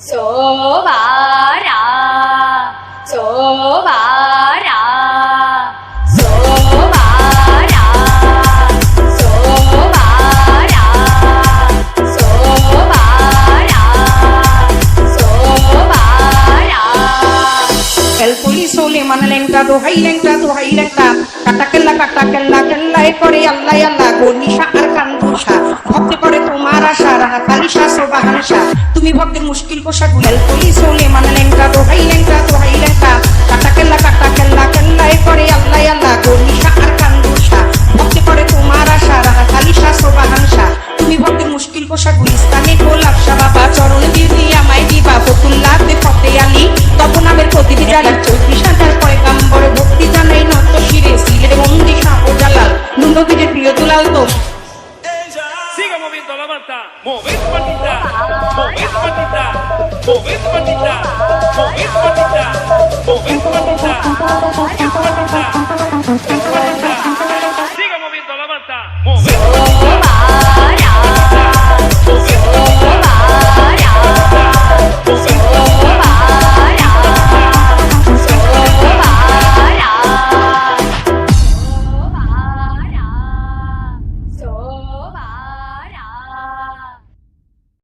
সোবারা সোবারা সোবারা সোবারা সোবারা সোবারা El poliso le mana lenta dohai lenta kata kella kellae করে আল্লাহ আল্লাহ গনিশা আর কান্দুশা ভক্তি করে তোমার আশা রাহা কালিশা সুবহানশা তুমি ভক্তের মুশকিল কোষা গুল poliso le mana lenta dohai lenta kata kella kellae করে আল্লাহ আল্লাহ গনিশা আর কান্দুশা ভক্তি করে তোমার আশা রাহা কালিশা সুবহানশা তুমি ভক্তের মুশকিল কোষা গুল ইসলামে গোলাপশা বাবা চরণ দিদি আমায় দিবা ফতুল্লাহতে ফতে আলী তপনাবের প্রতিটি জারি 34,000 পয়গাম্বর ভক্তি জানাই নত শিরে সিলের বন্দি শাহ ও জালাল নবীর প্রিয় দুলাল তো Siga moviendo la manta, mover patita, mover patita, mover patita, mover patita.